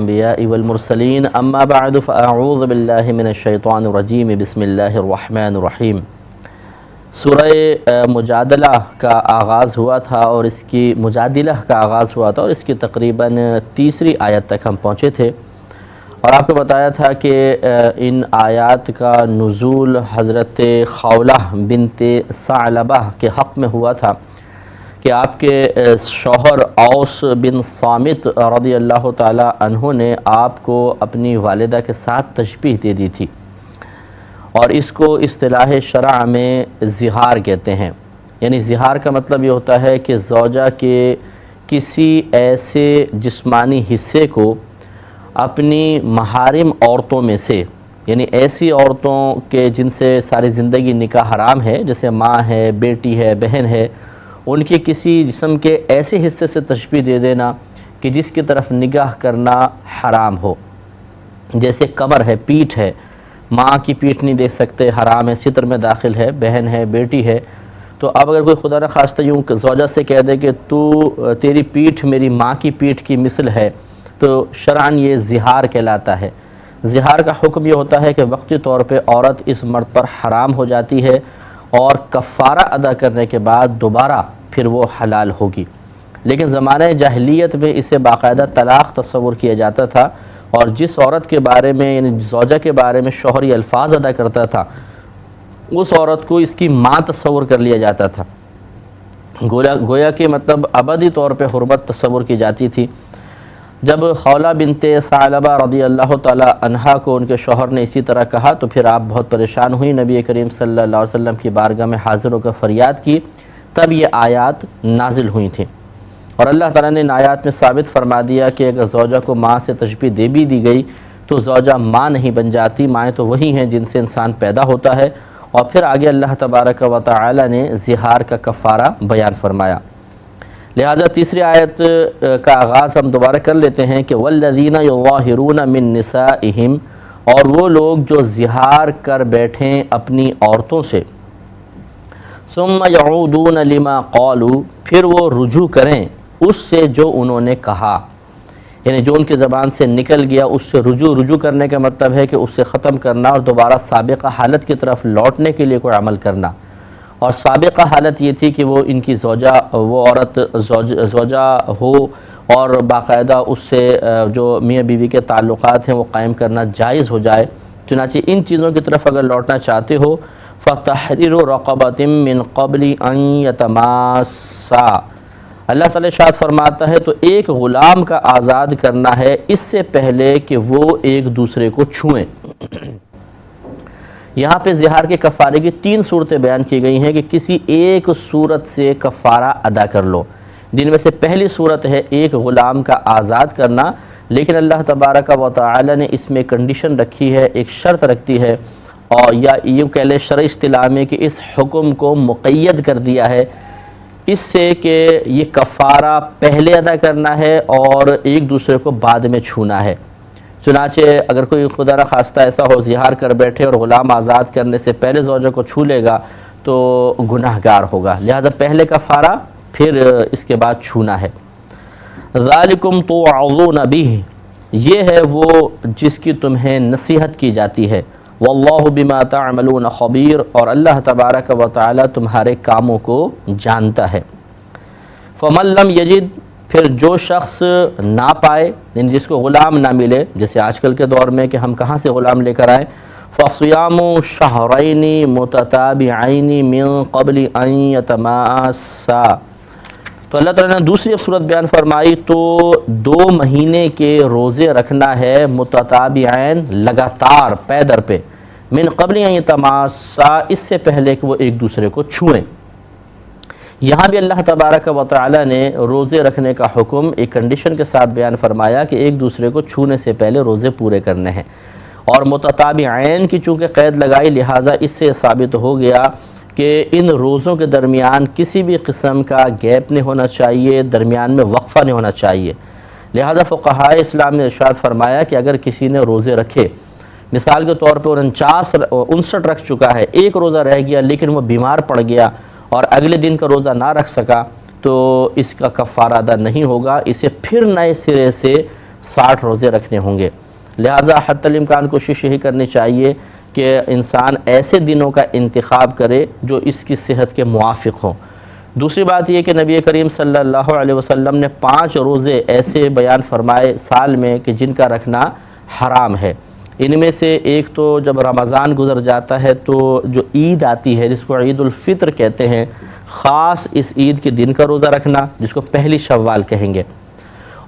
الانبیاء والمرسلین اما بعد فاعوذ باللہ من الشیطان الرجیم بسم اللہ الرحمن الرحیم۔ سورہ مجادلہ کا آغاز ہوا تھا اور اس کی تقریباً تیسری آیت تک ہم پہنچے تھے، اور آپ کو بتایا تھا کہ ان آیات کا نزول حضرت خولہ بنت ثعلبہ کے حق میں ہوا تھا کہ آپ کے شوہر اوس بن صامت رضی اللہ تعالی عنہ نے آپ کو اپنی والدہ کے ساتھ تشبیہ دے دی تھی، اور اس کو اصطلاح شرع میں زہار کہتے ہیں۔ یعنی زہار کا مطلب یہ ہوتا ہے کہ زوجہ کے کسی ایسے جسمانی حصے کو اپنی محارم عورتوں میں سے، یعنی ایسی عورتوں کے جن سے ساری زندگی نکاح حرام ہے، جیسے ماں ہے، بیٹی ہے، بہن ہے، ان کے کسی جسم کے ایسے حصے سے تشبیہ دے دینا کہ جس کی طرف نگاہ کرنا حرام ہو، جیسے کمر ہے، پیٹھ ہے، ماں کی پیٹھ نہیں دیکھ سکتے، حرام ہے، ستر میں داخل ہے، بہن ہے، بیٹی ہے۔ تو اب اگر کوئی خدا نہ خواستہ یوں زوجہ سے کہہ دے کہ تیری پیٹھ میری ماں کی پیٹھ کی مثل ہے، تو شرعاً یہ زہار کہلاتا ہے۔ زہار کا حکم یہ ہوتا ہے کہ وقتی طور پہ عورت اس مرد پر حرام ہو جاتی ہے، اور کفارہ ادا کرنے کے بعد دوبارہ پھر وہ حلال ہوگی۔ لیکن زمانہ جاہلیت میں اسے باقاعدہ طلاق تصور کیا جاتا تھا، اور جس عورت کے بارے میں یعنی زوجہ کے بارے میں شوہر یہ الفاظ ادا کرتا تھا، اس عورت کو اس کی ماں تصور کر لیا جاتا تھا، گویا کہ مطلب ابدی طور پہ حرمت تصور کی جاتی تھی۔ جب خولہ بنت ثعلبہ رضی اللہ تعالی عنہا کو ان کے شوہر نے اسی طرح کہا تو پھر آپ بہت پریشان ہوئی، نبی کریم صلی اللہ علیہ وسلم کی بارگاہ میں حاضر ہو کر فریاد کی، تب یہ آیات نازل ہوئی تھیں، اور اللہ تعالیٰ نے ان آیات میں ثابت فرما دیا کہ اگر زوجہ کو ماں سے تشبیہ دے بھی دی گئی تو زوجہ ماں نہیں بن جاتی، مائیں تو وہی ہیں جن سے انسان پیدا ہوتا ہے۔ اور پھر آگے اللہ تبارک و تعالی نے زہار کا کفارہ بیان فرمایا۔ لہذا تیسری آیت کا آغاز ہم دوبارہ کر لیتے ہیں کہ والذین یظاہرون من نسائہم، اور وہ لوگ جو زہار کر بیٹھیں اپنی عورتوں سے، ثم یعودون لما قالوا، پھر وہ رجوع کریں اس سے جو انہوں نے کہا، یعنی جو ان کی زبان سے نکل گیا اس سے رجوع کرنے کا مطلب ہے کہ اس سے ختم کرنا اور دوبارہ سابقہ حالت کی طرف لوٹنے کے لیے کوئی عمل کرنا۔ اور سابقہ حالت یہ تھی کہ وہ ان کی وہ عورت زوجہ ہو، اور باقاعدہ اس سے جو میاں بیوی کے تعلقات ہیں وہ قائم کرنا جائز ہو جائے۔ چنانچہ ان چیزوں کی طرف اگر لوٹنا چاہتے ہو فَتَحْرِيرُ رَقَبَةٍ مِّن قَبْلِ أَن يَتَمَاسَّا، اللہ تعالیٰ ارشاد فرماتا ہے تو ایک غلام کا آزاد کرنا ہے اس سے پہلے کہ وہ ایک دوسرے کو چھوئیں۔ یہاں پہ زہار کے کفارے کی 3 صورتیں بیان کی گئی ہیں کہ کسی ایک صورت سے کفارہ ادا کر لو، جن میں سے پہلی صورت ہے ایک غلام کا آزاد کرنا، لیکن اللہ تبارک و تعالی نے اس میں کنڈیشن رکھی ہے، ایک شرط رکھتی ہے، اور یا یوں کہہ لیں شرعی اصطلاح میں کہ اس حکم کو مقید کر دیا ہے اس سے کہ یہ کفارہ پہلے ادا کرنا ہے اور ایک دوسرے کو بعد میں چھونا ہے۔ چنانچہ اگر کوئی خدا نہ خواستہ ایسا ہو زہار کر بیٹھے اور غلام آزاد کرنے سے پہلے زوجہ کو چھو لے گا تو گناہ گار ہوگا، لہذا پہلے کفارہ پھر اس کے بعد چھونا ہے۔ ذالکم توعظون بہ، یہ ہے وہ جس کی تمہیں نصیحت کی جاتی ہے، واللہ بما تعملون خبیر، اور اللہ تبارک و تعالی تمہارے کاموں کو جانتا ہے۔ فمن لم یجد، پھر جو شخص نہ پائے، یعنی جس کو غلام نہ ملے، جیسے آج کل کے دور میں کہ ہم کہاں سے غلام لے کر آئیں، فصیام شہرین متتابعین من قبل ان یتماسا، تو اللہ تعالیٰ نے دوسری صورت بیان فرمائی تو 2 مہینے کے روزے رکھنا ہے متتابعین، لگاتار پے در پہ، من قبل ان یتماسا، اس سے پہلے کہ وہ ایک دوسرے کو چھوئیں۔ یہاں بھی اللہ تبارک و تعالی نے روزے رکھنے کا حکم ایک کنڈیشن کے ساتھ بیان فرمایا کہ ایک دوسرے کو چھونے سے پہلے روزے پورے کرنے ہیں، اور متتابعین کی چونکہ قید لگائی لہٰذا اس سے ثابت ہو گیا کہ ان روزوں کے درمیان کسی بھی قسم کا گیپ نہیں ہونا چاہیے، درمیان میں وقفہ نہیں ہونا چاہیے۔ لہذا فقہائے اسلام نے ارشاد فرمایا کہ اگر کسی نے روزے رکھے، مثال کے طور پہ 59 رکھ چکا ہے، ایک روزہ رہ گیا لیکن وہ بیمار پڑ گیا اور اگلے دن کا روزہ نہ رکھ سکا، تو اس کا کفارہ ادا نہیں ہوگا، اسے پھر نئے سرے سے 60 روزے رکھنے ہوں گے۔ لہٰذا حتی الامکان کوشش یہی کرنی چاہیے کہ انسان ایسے دنوں کا انتخاب کرے جو اس کی صحت کے موافق ہوں۔ دوسری بات یہ کہ نبی کریم صلی اللہ علیہ وسلم نے 5 روزے ایسے بیان فرمائے سال میں کہ جن کا رکھنا حرام ہے۔ ان میں سے ایک تو جب رمضان گزر جاتا ہے تو جو عید آتی ہے جس کو عید الفطر کہتے ہیں، خاص اس عید کے دن کا روزہ رکھنا جس کو پہلی شوال کہیں گے،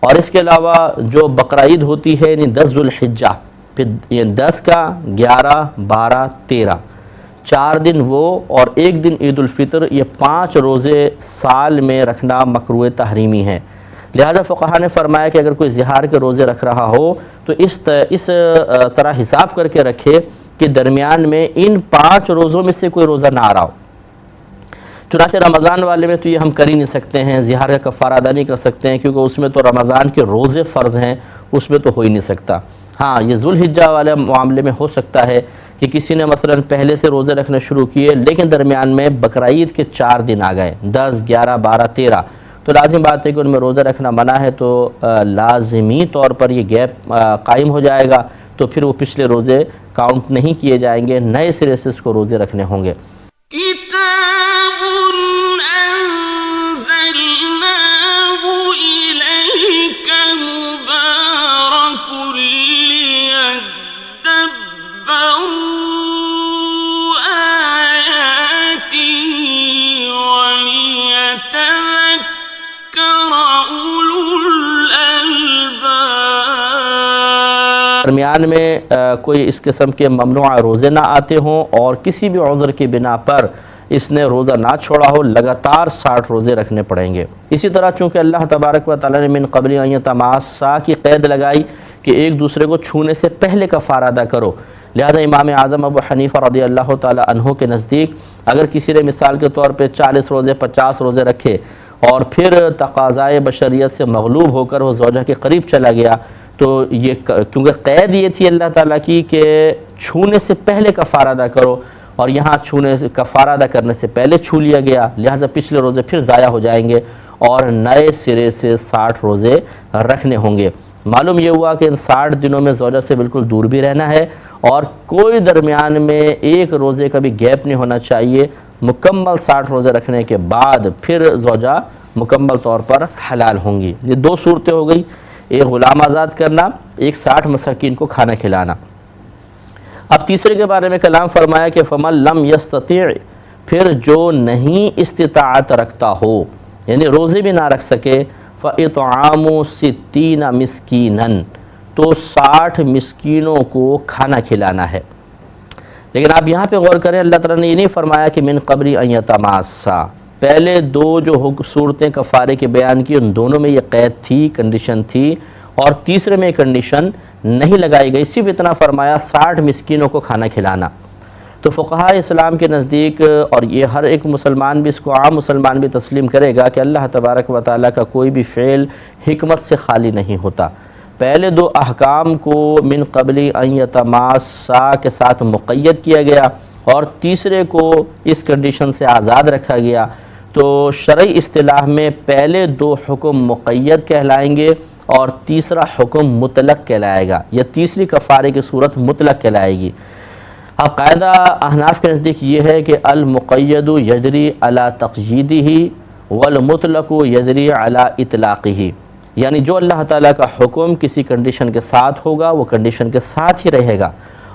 اور اس کے علاوہ جو بقرعید ہوتی ہے یعنی 10 ذوالحجہ، پھر یہ 10 کا 11 12 13 4 دن وہ اور ایک دن عید الفطر، یہ 5 روزے سال میں رکھنا مکروہ تحریمی ہے۔ لہذا فقہا نے فرمایا کہ اگر کوئی ظہار کے روزے رکھ رہا ہو تو اس طرح حساب کر کے رکھے کہ درمیان میں ان 5 روزوں میں سے کوئی روزہ نہ آ رہا ہو۔ چنانچہ رمضان والے میں تو یہ ہم کر ہی نہیں سکتے ہیں، ظہار کا کفارہ ادا نہیں کر سکتے ہیں کیونکہ اس میں تو رمضان کے روزے فرض ہیں، اس میں تو ہو ہی نہیں سکتا۔ ہاں یہ ذوالحجہ والے معاملے میں ہو سکتا ہے کہ کسی نے مثلا پہلے سے روزے رکھنے شروع کیے لیکن درمیان میں بقرعید کے 4 دن آ گئے، 10 11 12 13، تو لازم بات ہے کہ ان میں روزہ رکھنا منع ہے، تو لازمی طور پر یہ گیپ قائم ہو جائے گا، تو پھر وہ پچھلے روزے کاؤنٹ نہیں کیے جائیں گے، نئے سرے سے اس کو روزے رکھنے ہوں گے۔ درمیان میں کوئی اس قسم کے ممنوع روزے نہ آتے ہوں اور کسی بھی عذر کی بنا پر اس نے روزہ نہ چھوڑا ہو، لگاتار 60 روزے رکھنے پڑیں گے۔ اسی طرح چونکہ اللہ تبارک و تعالیٰ نے من قبل ان یتماسا کی قید لگائی کہ ایک دوسرے کو چھونے سے پہلے کفارہ ادا کرو، لہذا امام اعظم ابو حنیفہ رضی اللہ تعالیٰ عنہ کے نزدیک اگر کسی نے مثال کے طور پہ 40 روزے 50 روزے رکھے اور پھر تقاضائے بشریت سے مغلوب ہو کر وہ زوجہ کے قریب چلا گیا، تو یہ کیونکہ قید یہ تھی اللہ تعالیٰ کی کہ چھونے سے پہلے کفارہ ادا کرو، اور یہاں کفارہ ادا کرنے سے پہلے چھو لیا گیا، لہٰذا پچھلے روزے پھر ضائع ہو جائیں گے اور نئے سرے سے 60 روزے رکھنے ہوں گے۔ معلوم یہ ہوا کہ ان 60 دنوں میں زوجہ سے بالکل دور بھی رہنا ہے اور کوئی درمیان میں ایک روزے کا بھی گیپ نہیں ہونا چاہیے۔ مکمل 60 روزے رکھنے کے بعد پھر زوجہ مکمل طور پر حلال ہوں گی۔ یہ 2 صورتیں ہو گئی، ایک غلام آزاد کرنا، ایک 60 مساکین کو کھانا کھلانا۔ اب تیسرے کے بارے میں کلام فرمایا کہ فمن لم یستطیع، پھر جو نہیں استطاعت رکھتا ہو یعنی روزے بھی نہ رکھ سکے، فاطعام 60 مسکینا، تو 60 مسکینوں کو کھانا کھلانا ہے۔ لیکن آپ یہاں پہ غور کریں، اللہ تعالیٰ نے یہ نہیں فرمایا کہ من قبل ان یتماسا، پہلے 2 جو صورتیں کفارے کے بیان کی ان دونوں میں یہ قید تھی، کنڈیشن تھی، اور تیسرے میں کنڈیشن نہیں لگائی گئی، صرف اتنا فرمایا 60 مسکینوں کو کھانا کھلانا۔ تو فقہاء اسلام کے نزدیک، اور یہ ہر ایک مسلمان بھی اس کو عام مسلمان بھی تسلیم کرے گا کہ اللہ تبارک و تعالیٰ کا کوئی بھی فعل حکمت سے خالی نہیں ہوتا۔ پہلے 2 احکام کو من قبل ان یتماسا کے ساتھ مقید کیا گیا اور تیسرے کو اس کنڈیشن سے آزاد رکھا گیا، تو شرعی اصطلاح میں پہلے 2 حکم مقید کہلائیں گے اور تیسرا حکم مطلق کہلائے گا، یا تیسری کفارے کی صورت مطلق کہلائے گی۔ اب قاعدہ احناف کے نزدیک یہ ہے کہ المقید یجری علی تقییدہ والمطلق یجری علی اطلاقہ، یعنی جو اللہ تعالیٰ کا حکم کسی کنڈیشن کے ساتھ ہوگا وہ کنڈیشن کے ساتھ ہی رہے گا،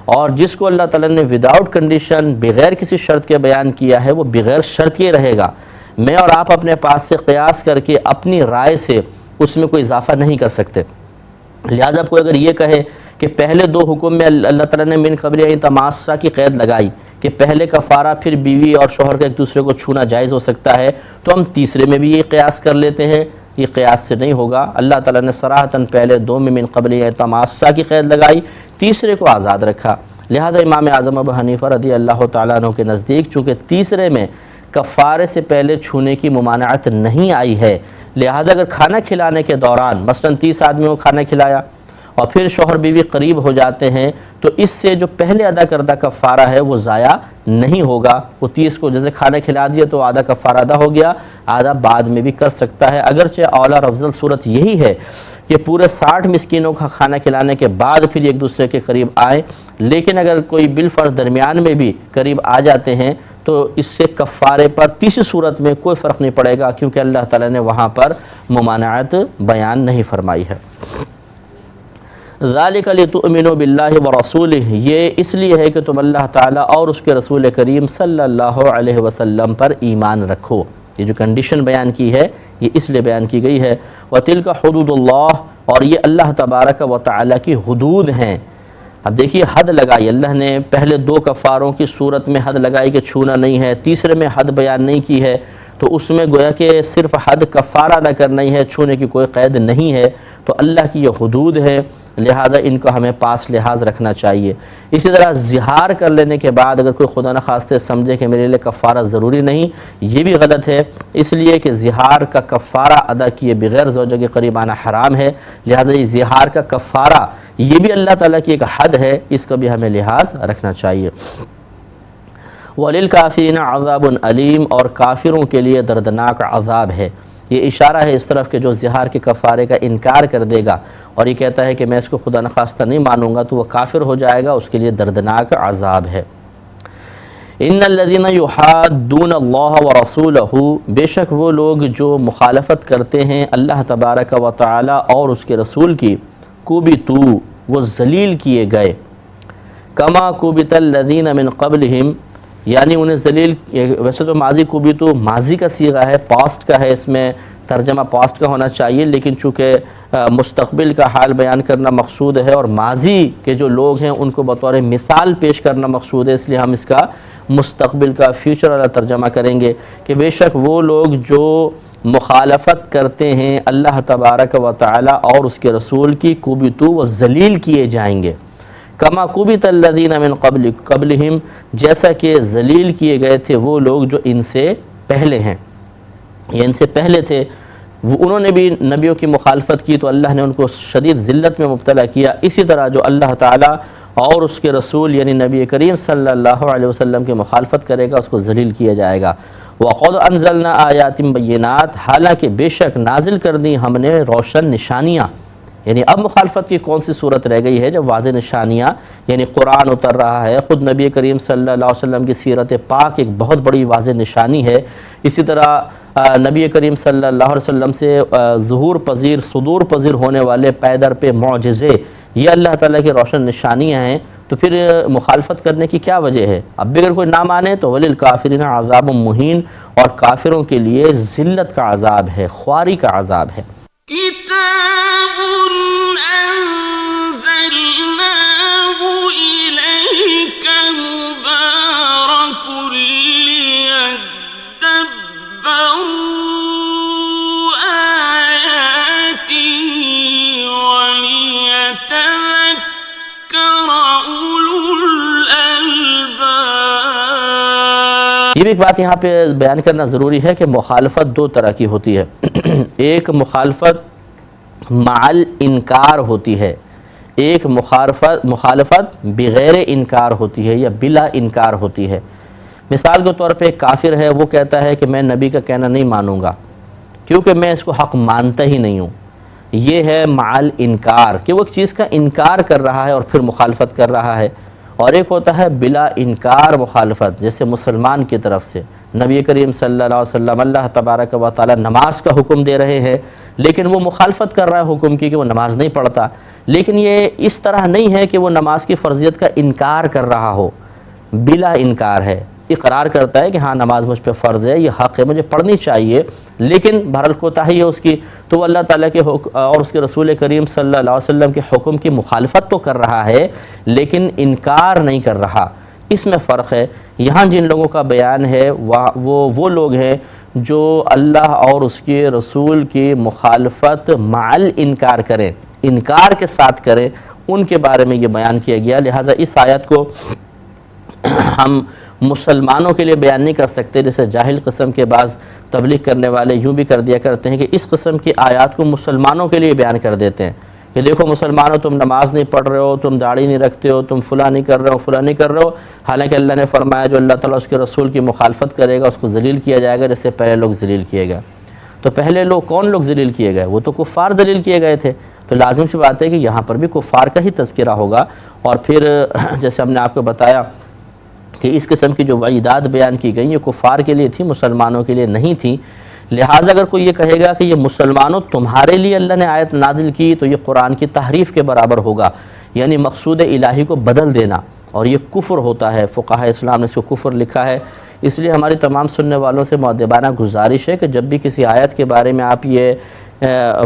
اور جس کو اللہ تعالیٰ نے وداؤٹ کنڈیشن بغیر کسی شرط کے بیان کیا ہے وہ بغیر شرط یہ رہے گا۔ میں اور آپ اپنے پاس سے قیاس کر کے اپنی رائے سے اس میں کوئی اضافہ نہیں کر سکتے۔ لہٰذا کوئی اگر یہ کہے کہ پہلے 2 حکم میں اللہ تعالیٰ نے من قبل ان تماسا کی قید لگائی کہ پہلے کفارہ پھر بیوی اور شوہر کا ایک دوسرے کو چھونا جائز ہو سکتا ہے، تو ہم تیسرے میں بھی یہ قیاس کر لیتے ہیں، یہ قیاس سے نہیں ہوگا۔ اللہ تعالیٰ نے صراحتاً پہلے 2 میں من قبل ان تماسا کی قید لگائی، تیسرے کو آزاد رکھا۔ لہذا امام اعظم ابو حنیفہ رضی اللہ تعالیٰ عنہ کے نزدیک چونکہ تیسرے میں کفارے سے پہلے چھونے کی ممانعت نہیں آئی ہے، لہذا اگر کھانا کھلانے کے دوران مثلاً 30 آدمیوں کو کھانا کھلایا اور پھر شوہر بیوی قریب ہو جاتے ہیں تو اس سے جو پہلے ادا کردہ کفارہ ہے وہ ضائع نہیں ہوگا۔ وہ 30 کو جیسے کھانا کھلا دیا تو آدھا کفارہ ادا ہو گیا، آدھا بعد میں بھی کر سکتا ہے۔ اگرچہ اولا اور افضل صورت یہی ہے کہ پورے 60 مسکینوں کا کھانا کھلانے کے بعد پھر ایک دوسرے کے قریب آئیں، لیکن اگر کوئی بالفرض درمیان میں بھی قریب آ جاتے ہیں تو اس سے کفارے پر تیسری صورت میں کوئی فرق نہیں پڑے گا، کیونکہ اللہ تعالیٰ نے وہاں پر ممانعت بیان نہیں فرمائی ہے۔ ذالک لتؤمنوا باللہ ورسولہ، یہ اس لیے ہے کہ تم اللہ تعالیٰ اور اس کے رسول کریم صلی اللہ علیہ وسلم پر ایمان رکھو۔ یہ جو کنڈیشن بیان کی ہے یہ اس لیے بیان کی گئی ہے۔ وَتِلْكَ حُدُودُ اللَّهِ، اور یہ اللہ تبارک و تعالیٰ کی حدود ہیں۔ اب دیکھیے حد لگائی اللہ نے، پہلے 2 کفاروں کی صورت میں حد لگائی کہ چھونا نہیں ہے، تیسرے میں حد بیان نہیں کی ہے، تو اس میں گویا کہ صرف حد کفارہ ادا کرنا ہی ہے، چھونے کی کوئی قید نہیں ہے۔ تو اللہ کی یہ حدود ہے، لہٰذا ان کو ہمیں پاس لحاظ رکھنا چاہیے۔ اسی طرح زہار کر لینے کے بعد اگر کوئی خدا نخواستہ سمجھے کہ میرے لیے کفارہ ضروری نہیں، یہ بھی غلط ہے، اس لیے کہ زہار کا کفارہ ادا کیے بغیر زوجہ کے قریب آنا حرام ہے، لہٰذا یہ زہار کا کفارہ یہ بھی اللہ تعالیٰ کی ایک حد ہے، اس کا بھی ہمیں لحاظ رکھنا چاہیے۔ وَلِلْكَافِرِينَ عَذَابٌ عَلِيمٌ، اور کافروں کے لیے دردناک عذاب ہے۔ یہ اشارہ ہے اس طرف کہ جو زہار کے کفارے کا انکار کر دے گا اور یہ کہتا ہے کہ میں اس کو خدا نخواستہ نہیں مانوں گا تو وہ کافر ہو جائے گا، اس کے لیے دردناک عذاب ہے۔ ان الذین یحادون اللہ ورسولہ، بے شک وہ لوگ جو مخالفت کرتے ہیں اللہ تبارک و تعالی اور اس کے رسول کی، کبتوا، وہ ذلیل کیے گئے، کما کبت الذین من قبلہم، یعنی انہیں ذلیل، ویسے تو ماضی کبتوا ماضی کا صیغہ ہے، پاسٹ کا ہے، اس میں ترجمہ پاسٹ کا ہونا چاہیے، لیکن چونکہ مستقبل کا حال بیان کرنا مقصود ہے اور ماضی کے جو لوگ ہیں ان کو بطور مثال پیش کرنا مقصود ہے، اس لیے ہم اس کا مستقبل کا فیوچر والا ترجمہ کریں گے کہ بے شک وہ لوگ جو مخالفت کرتے ہیں اللہ تبارک و تعالی اور اس کے رسول کی، کبتوا، وہ ذلیل کیے جائیں گے، کما کبت الذین من قبلہم، جیسا کہ ذلیل کیے گئے تھے وہ لوگ جو ان سے پہلے ہیں، یہ ان سے پہلے تھے، انہوں نے بھی نبیوں کی مخالفت کی تو اللہ نے ان کو شدید ذلت میں مبتلا کیا۔ اسی طرح جو اللہ تعالیٰ اور اس کے رسول یعنی نبی کریم صلی اللہ علیہ وسلم کی مخالفت کرے گا اس کو ذلیل کیا جائے گا۔ وَقَدْ أَنزَلْنَا آيَاتٍ بَيِّنَاتٍ، حالانکہ بے شک نازل کر دی ہم نے روشن نشانیاں، یعنی اب مخالفت کی کون سی صورت رہ گئی ہے جب واضح نشانیاں، یعنی قرآن اتر رہا ہے، خود نبی کریم صلی اللہ علیہ وسلم کی سیرت پاک ایک بہت بڑی واضح نشانی ہے، اسی طرح نبی کریم صلی اللہ علیہ وسلم سے ظہور پذیر، صدور پذیر ہونے والے پے در پہ معجزے، یہ اللہ تعالیٰ کی روشن نشانیاں ہیں، تو پھر مخالفت کرنے کی کیا وجہ ہے؟ اب بھی اگر کوئی نہ مانے تو وَلِلْكَافِرِينَ عَذَابٌ مُّهِينٌ، اور کافروں کے لیے ذلت کا عذاب ہے، خواری کا عذاب ہے۔ کتاب انزلناه الیک مبارک لیدبروا آیاته ولیتذکر اولو الالباب۔ یہ بھی ایک بات یہاں پہ بیان کرنا ضروری ہے کہ مخالفت 2 طرح کی ہوتی ہے، ایک مخالفت معل انکار ہوتی ہے، ایک مخالفت بغیر انکار ہوتی ہے یا بلا انکار ہوتی ہے۔ مثال کے طور پہ ایک کافر ہے، وہ کہتا ہے کہ میں نبی کا کہنا نہیں مانوں گا کیونکہ میں اس کو حق مانتا ہی نہیں ہوں، یہ ہے معل انکار کہ وہ ایک چیز کا انکار کر رہا ہے اور پھر مخالفت کر رہا ہے۔ اور ایک ہوتا ہے بلا انکار مخالفت، جیسے مسلمان کی طرف سے نبی کریم صلی اللہ علیہ وسلم اللہ تبارک و تعالی نماز کا حکم دے رہے ہیں لیکن وہ مخالفت کر رہا ہے حکم کی کہ وہ نماز نہیں پڑھتا، لیکن یہ اس طرح نہیں ہے کہ وہ نماز کی فرضیت کا انکار کر رہا ہو، بلا انکار ہے، اقرار کرتا ہے کہ ہاں نماز مجھ پہ فرض ہے، یہ حق ہے، مجھے پڑھنی چاہیے، لیکن بہرحال کوتاہی ہے اس کی، تو وہ اللہ تعالیٰ کے اور اس کے رسول کریم صلی اللہ علیہ وسلم کے حکم کی مخالفت تو کر رہا ہے لیکن انکار نہیں کر رہا۔ اس میں فرق ہے۔ یہاں جن لوگوں کا بیان ہے وہ لوگ ہیں جو اللہ اور اس کے رسول کی مخالفت معل انکار کریں، انکار کے ساتھ کریں، ان کے بارے میں یہ بیان کیا گیا۔ لہٰذا اس آیت کو ہم مسلمانوں کے لیے بیان نہیں کر سکتے، جیسے جاہل قسم کے بعض تبلیغ کرنے والے یوں بھی کر دیا کرتے ہیں کہ اس قسم کی آیات کو مسلمانوں کے لیے بیان کر دیتے ہیں کہ دیکھو مسلمانوں تم نماز نہیں پڑھ رہے ہو، تم داڑھی نہیں رکھتے ہو، تم فلاں نہیں کر رہے ہو، فلاں نہیں کر رہے ہو، حالانکہ اللہ نے فرمایا جو اللہ تعالیٰ اس کے رسول کی مخالفت کرے گا اس کو ذلیل کیا جائے گا جیسے پہلے لوگ ذلیل کیے گئے۔ تو پہلے لوگ کون لوگ ذلیل کیے گئے؟ وہ تو کفار ذلیل کیے گئے تھے۔ تو لازم سی بات ہے کہ یہاں پر بھی کفار کا ہی تذکرہ ہوگا، اور پھر جیسے ہم نے آپ کو بتایا کہ اس قسم کی جو وعیدات بیان کی گئی یہ کفار کے لیے تھی، مسلمانوں کے لیے نہیں تھی۔ لہٰذا اگر کوئی یہ کہے گا کہ یہ مسلمانوں تمہارے لیے اللہ نے آیت نازل کی تو یہ قرآن کی تحریف کے برابر ہوگا، یعنی مقصود الہی کو بدل دینا، اور یہ کفر ہوتا ہے۔ فقہاء اسلام نے اس کو کفر لکھا ہے۔ اس لیے ہماری تمام سننے والوں سے مؤدبانہ گزارش ہے کہ جب بھی کسی آیت کے بارے میں آپ یہ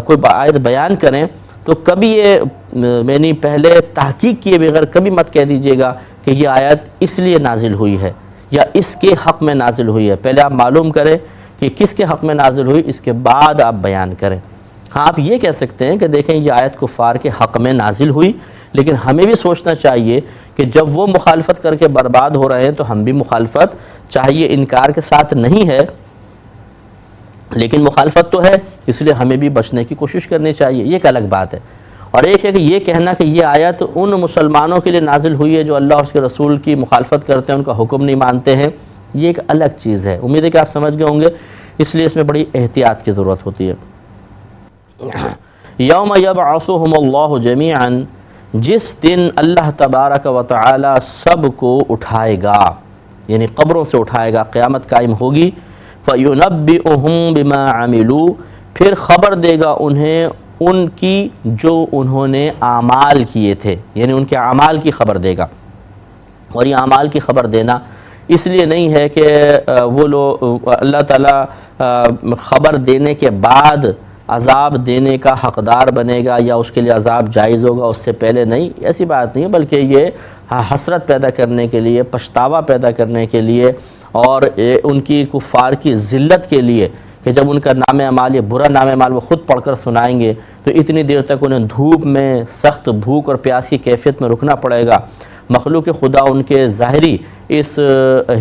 کوئی آیت بیان کریں تو کبھی یہ یعنی پہلے تحقیق کیے بغیر کبھی مت کہہ دیجیے گا کہ یہ آیت اس لیے نازل ہوئی ہے یا اس کے حق میں نازل ہوئی ہے۔ پہلے آپ معلوم کریں کہ کس کے حق میں نازل ہوئی، اس کے بعد آپ بیان کریں۔ ہاں آپ یہ کہہ سکتے ہیں کہ دیکھیں یہ آیت کفار کے حق میں نازل ہوئی، لیکن ہمیں بھی سوچنا چاہیے کہ جب وہ مخالفت کر کے برباد ہو رہے ہیں تو ہم بھی مخالفت، چاہیے انکار کے ساتھ نہیں ہے لیکن مخالفت تو ہے، اس لیے ہمیں بھی بچنے کی کوشش کرنی چاہیے، یہ ایک الگ بات ہے۔ اور ایک ہے کہ یہ کہنا کہ یہ آیت ان مسلمانوں کے لیے نازل ہوئی ہے جو اللہ اور اس کے رسول کی مخالفت کرتے ہیں، ان کا حکم نہیں مانتے ہیں، یہ ایک الگ چیز ہے۔ امید ہے کہ آپ سمجھ گئے ہوں گے، اس لیے اس میں بڑی احتیاط کی ضرورت ہوتی ہے۔ یوم یبعثہم اللہ جمیعا، جس دن اللہ تبارک و تعالی سب کو اٹھائے گا، یعنی قبروں سے اٹھائے گا، قیامت قائم ہوگی۔ فَيُنَبِّئُهُم بِمَا عَمِلُوا، پھر خبر دے گا انہیں ان کی جو انہوں نے اعمال کیے تھے، یعنی ان کے اعمال کی خبر دے گا۔ اور یہ اعمال کی خبر دینا اس لیے نہیں ہے کہ وہ لوگ اللہ تعالیٰ خبر دینے کے بعد عذاب دینے کا حقدار بنے گا یا اس کے لیے عذاب جائز ہوگا، اس سے پہلے نہیں، ایسی بات نہیں ہے، بلکہ یہ حسرت پیدا کرنے کے لیے، پچھتاوا پیدا کرنے کے لیے، اور ان کی کفار کی ذلت کے لیے کہ جب ان کا نام اعمال، یہ برا نام اعمال وہ خود پڑھ کر سنائیں گے تو اتنی دیر تک انہیں دھوپ میں سخت بھوک اور پیاس کی کیفیت میں رکنا پڑے گا۔ مخلوق خدا ان کے ظاہری اس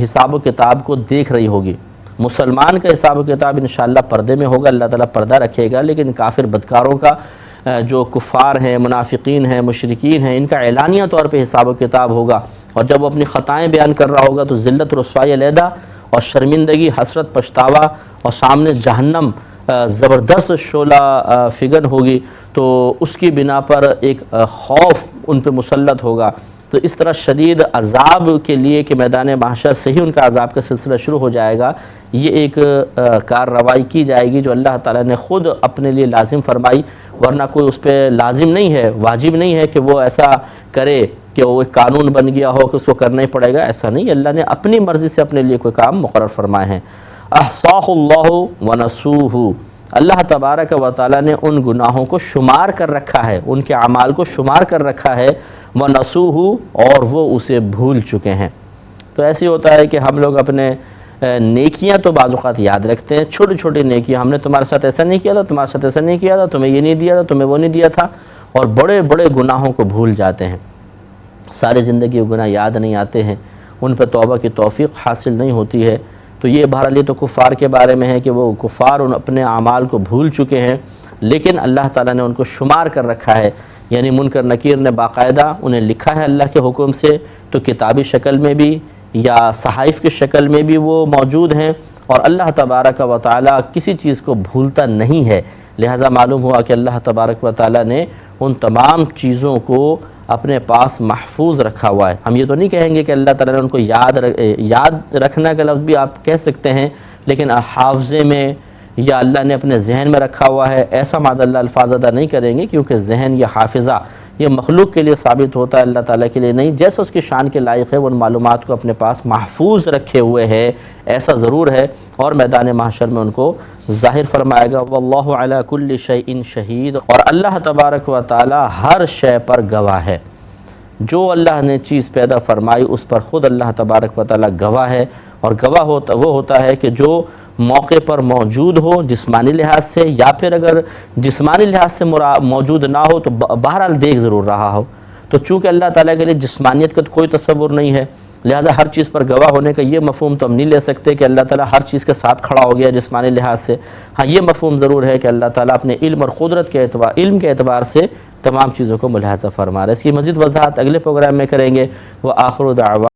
حساب و کتاب کو دیکھ رہی ہوگی۔ مسلمان کا حساب و کتاب انشاءاللہ پردے میں ہوگا، اللہ تعالیٰ پردہ رکھے گا، لیکن کافر بدکاروں کا، جو کفار ہیں، منافقین ہیں، مشرکین ہیں، ان کا اعلانیہ طور پہ حساب و کتاب ہوگا، اور جب وہ اپنی خطائیں بیان کر رہا ہوگا تو ذلت رسوائی علیحدہ اور شرمندگی، حسرت، پچھتاوا، اور سامنے جہنم زبردست شعلہ فگن ہوگی، تو اس کی بنا پر ایک خوف ان پہ مسلط ہوگا۔ تو اس طرح شدید عذاب کے لیے کہ میدان محشر سے ہی ان کا عذاب کا سلسلہ شروع ہو جائے گا، یہ ایک کارروائی کی جائے گی جو اللہ تعالیٰ نے خود اپنے لیے لازم فرمائی، ورنہ کوئی اس پہ لازم نہیں ہے، واجب نہیں ہے کہ وہ ایسا کرے کہ وہ ایک قانون بن گیا ہو کہ اس کو کرنا ہی پڑے گا، ایسا نہیں، اللہ نے اپنی مرضی سے اپنے لیے کوئی کام مقرر فرمائے ہیں۔ احصاہ اللہ ونسوہ، اللہ تبارک و تعالیٰ نے ان گناہوں کو شمار کر رکھا ہے، ان کے اعمال کو شمار کر رکھا ہے، ونسوہ، اور وہ اسے بھول چکے ہیں۔ تو ایسے ہوتا ہے کہ ہم لوگ اپنے نیکیاں تو بعض اوقات یاد رکھتے ہیں، چھوٹی چھوٹی نیکیاں، ہم نے تمہارے ساتھ ایسا نہیں کیا تھا، تمہارے ساتھ ایسا نہیں کیا تھا، تمہیں یہ نہیں دیا تھا، تمہیں وہ نہیں دیا تھا، اور بڑے بڑے گناہوں کو بھول جاتے ہیں، ساری زندگی گناہ یاد نہیں آتے ہیں، ان پہ توبہ کی توفیق حاصل نہیں ہوتی ہے۔ تو یہ بہرحال یہ تو کفار کے بارے میں ہے کہ وہ کفار ان اپنے اعمال کو بھول چکے ہیں، لیکن اللہ تعالیٰ نے ان کو شمار کر رکھا ہے، یعنی منکر نکیر نے باقاعدہ انہیں لکھا ہے اللہ کے حکم سے، تو کتابی شکل میں بھی یا صحائف کی شکل میں بھی وہ موجود ہیں، اور اللہ تبارک و تعالیٰ کسی چیز کو بھولتا نہیں ہے، لہٰذا معلوم ہوا کہ اللہ تبارک و تعالیٰ نے ان تمام چیزوں کو اپنے پاس محفوظ رکھا ہوا ہے۔ ہم یہ تو نہیں کہیں گے کہ اللہ تعالیٰ نے ان کو یاد رکھنا کا لفظ بھی آپ کہہ سکتے ہیں، لیکن حافظے میں یا اللہ نے اپنے ذہن میں رکھا ہوا ہے، ایسا معاذ اللہ الفاظ ادا نہیں کریں گے، کیونکہ ذہن یا حافظہ یہ مخلوق کے لیے ثابت ہوتا ہے، اللہ تعالیٰ کے لیے نہیں۔ جیسا اس کی شان کے لائق ہے وہ ان معلومات کو اپنے پاس محفوظ رکھے ہوئے ہے، ایسا ضرور ہے، اور میدان محشر میں ان کو ظاہر فرمائے گا۔ واللہ علی کل شیء شہید، اور اللہ تبارک و تعالیٰ ہر شے پر گواہ ہے، جو اللہ نے چیز پیدا فرمائی اس پر خود اللہ تبارک و تعالیٰ گواہ ہے، اور گواہ وہ ہوتا ہے کہ جو موقع پر موجود ہو جسمانی لحاظ سے، یا پھر اگر جسمانی لحاظ سے موجود نہ ہو تو بہرحال دیکھ ضرور رہا ہو۔ تو چونکہ اللہ تعالیٰ کے لیے جسمانیت کا کوئی تصور نہیں ہے، لہٰذا ہر چیز پر گواہ ہونے کا یہ مفہوم تو ہم نہیں لے سکتے کہ اللہ تعالیٰ ہر چیز کے ساتھ کھڑا ہو گیا جسمانی لحاظ سے۔ ہاں یہ مفہوم ضرور ہے کہ اللہ تعالیٰ اپنے علم اور قدرت کے علم کے اعتبار سے تمام چیزوں کو ملاحظہ فرما رہا ہے۔ اس کی مزید وضاحت اگلے پروگرام میں کریں گے۔ وآخر دعوانا